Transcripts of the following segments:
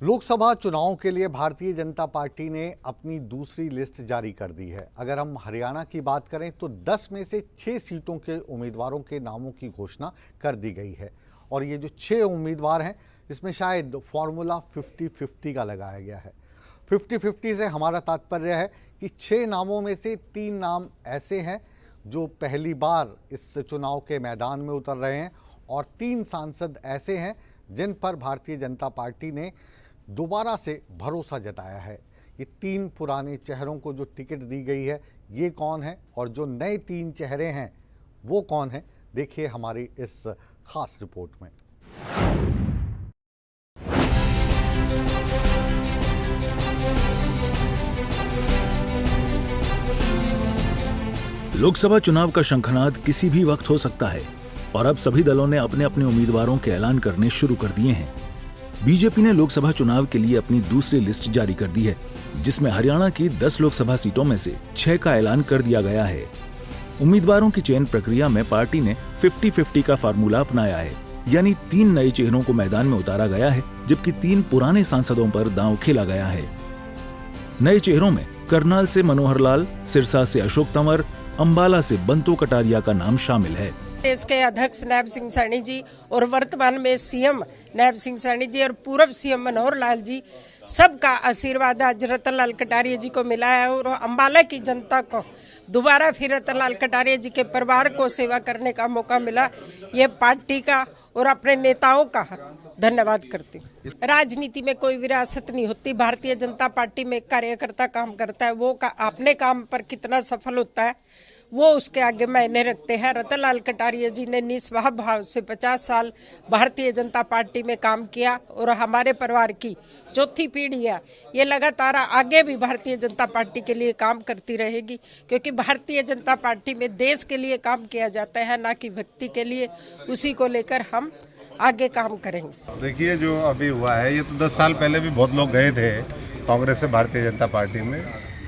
लोकसभा चुनाव के लिए भारतीय जनता पार्टी ने अपनी दूसरी लिस्ट जारी कर दी है। अगर हम हरियाणा की बात करें तो 10 में से 6 सीटों के उम्मीदवारों के नामों की घोषणा कर दी गई है और ये जो 6 उम्मीदवार हैं इसमें शायद फॉर्मूला 50-50 का लगाया गया है। 50-50 से हमारा तात्पर्य है कि 6 नामों में से 3 नाम ऐसे हैं जो पहली बार इस चुनाव के मैदान में उतर रहे हैं और 3 सांसद ऐसे हैं जिन पर भारतीय जनता पार्टी ने दोबारा से भरोसा जताया है। ये 3 पुराने चेहरों को जो टिकट दी गई है ये कौन है और जो नए 3 चेहरे हैं वो कौन है, देखिए हमारी इस खास रिपोर्ट में। लोकसभा चुनाव का शंखनाद किसी भी वक्त हो सकता है और अब सभी दलों ने अपने अपने उम्मीदवारों के ऐलान करने शुरू कर दिए हैं। बीजेपी ने लोकसभा चुनाव के लिए अपनी दूसरी लिस्ट जारी कर दी है, जिसमें हरियाणा की 10 लोकसभा सीटों में से 6 का ऐलान कर दिया गया है। उम्मीदवारों की चयन प्रक्रिया में पार्टी ने 50-50 का फार्मूला अपनाया है, यानी 3 नए चेहरों को मैदान में उतारा गया है जबकि 3 पुराने सांसदों पर दांव खेला गया है। नए चेहरों में करनाल से मनोहर लाल, सिरसा से अशोक तंवर, अंबाला से बंतो कटारिया का नाम शामिल है। देश के अध्यक्ष नायब सिंह सैनी जी और वर्तमान में सीएम नायब सिंह सैनी जी और पूर्व सीएम मनोहर लाल जी, सबका आशीर्वाद आज रतनलाल कटारिया जी को मिला है और अंबाला की जनता को दोबारा फिर रतनलाल कटारिया जी के परिवार को सेवा करने का मौका मिला। ये पार्टी का और अपने नेताओं का धन्यवाद करती हूँ। राजनीति में कोई विरासत नहीं होती। भारतीय जनता पार्टी में कार्यकर्ता काम करता है, वो अपने काम पर कितना सफल होता है वो उसके आगे मायने रखते हैं। रतनलाल कटारिया जी ने निस्वार्थ भाव से 50 साल भारतीय जनता पार्टी में काम किया और हमारे परिवार की चौथी पीढ़ी है, ये लगातार आगे भी भारतीय जनता पार्टी के लिए काम करती रहेगी, क्योंकि भारतीय जनता पार्टी में देश के लिए काम किया जाता है, ना कि व्यक्ति के लिए। उसी को लेकर हम आगे काम करेंगे। देखिए, जो अभी हुआ है ये तो 10 साल पहले भी बहुत लोग गए थे कांग्रेस से भारतीय जनता पार्टी में,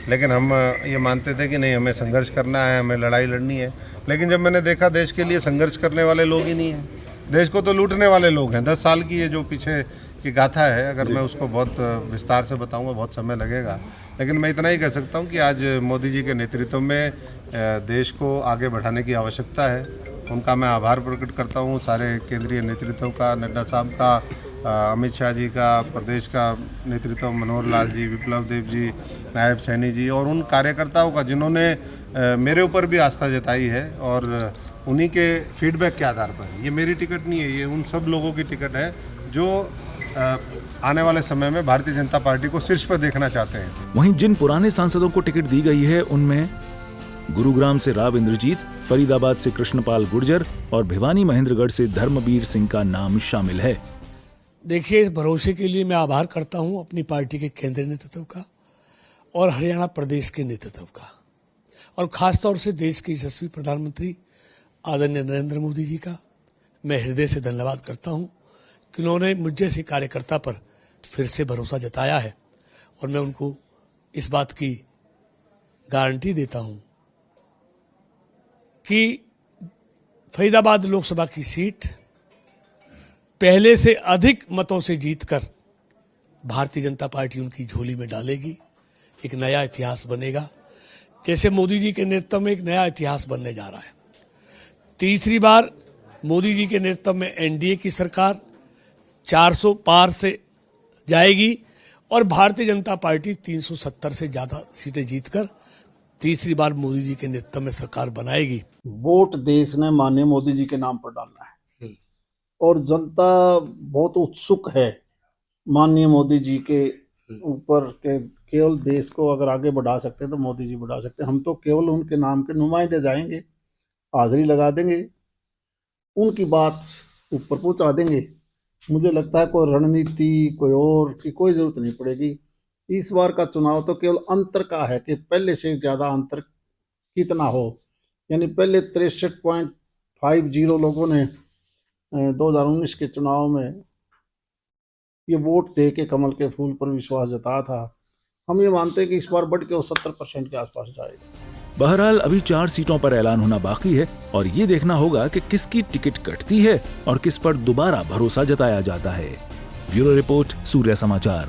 लेकिन हम ये मानते थे कि नहीं, हमें संघर्ष करना है, हमें लड़ाई लड़नी है। लेकिन जब मैंने देखा देश के लिए संघर्ष करने वाले लोग ही नहीं हैं, देश को तो लूटने वाले लोग हैं। 10 साल की ये जो पीछे की गाथा है, अगर मैं उसको बहुत विस्तार से बताऊंगा बहुत समय लगेगा, लेकिन मैं इतना ही कह सकता हूं कि आज मोदी जी के नेतृत्व में देश को आगे बढ़ाने की आवश्यकता है। उनका मैं आभार प्रकट करता हूं, सारे केंद्रीय नेतृत्व का, नड्डा साहब का, अमित शाह जी का, प्रदेश का नेतृत्व मनोहर लाल जी, विप्लव देव जी, नायब सैनी जी और उन कार्यकर्ताओं का जिन्होंने मेरे ऊपर भी आस्था जताई है और उन्हीं के फीडबैक के आधार पर। ये मेरी टिकट नहीं है, ये उन सब लोगों की टिकट है जो आने वाले समय में भारतीय जनता पार्टी को शीर्ष पर देखना चाहते हैं। वहीं जिन पुराने सांसदों को टिकट दी गई है उनमें गुरुग्राम से राव इंद्रजीत, फरीदाबाद से कृष्णपाल गुर्जर और भिवानी महेंद्रगढ़ से धर्मबीर सिंह का नाम शामिल है। देखिए, इस भरोसे के लिए मैं आभार करता हूं अपनी पार्टी के केंद्रीय नेतृत्व का और हरियाणा प्रदेश के नेतृत्व का, और खासतौर से देश के यशस्वी प्रधानमंत्री आदरणीय नरेंद्र मोदी जी का मैं हृदय से धन्यवाद करता हूं कि उन्होंने मुझ जैसे कार्यकर्ता पर फिर से भरोसा जताया है। और मैं उनको इस बात की गारंटी देता हूं कि फरीदाबाद लोकसभा की सीट पहले से अधिक मतों से जीतकर भारतीय जनता पार्टी उनकी झोली में डालेगी। एक नया इतिहास बनेगा, जैसे मोदी जी के नेतृत्व में एक नया इतिहास बनने जा रहा है। तीसरी बार मोदी जी के नेतृत्व में एनडीए की सरकार 400 पार से जाएगी और भारतीय जनता पार्टी 370 से ज्यादा सीटें जीतकर तीसरी बार मोदी जी के नेतृत्व में सरकार बनाएगी। वोट देश ने माननीय मोदी जी के नाम पर डालना है और जनता बहुत उत्सुक है माननीय मोदी जी के ऊपर के केवल देश को अगर आगे बढ़ा सकते हैं तो मोदी जी बढ़ा सकते हैं। हम तो केवल उनके नाम के नुमाइंदे जाएंगे, हाजिरी लगा देंगे, उनकी बात ऊपर पहुंचा देंगे। मुझे लगता है कोई रणनीति कोई और की कोई जरूरत नहीं पड़ेगी। इस बार का चुनाव तो केवल अंतर का है कि पहले से ज़्यादा अंतर कितना हो, यानी पहले 63.50 लोगों ने 2019 के चुनाव में ये वोट दे के कमल के फूल पर विश्वास जताया था। हम ये मानते हैं कि इस बार बढ़ के वो 70% के आसपास जाएगा। बहरहाल अभी 4 सीटों पर ऐलान होना बाकी है और ये देखना होगा कि किसकी टिकट कटती है और किस पर दोबारा भरोसा जताया जाता है। ब्यूरो रिपोर्ट, सूर्य समाचार।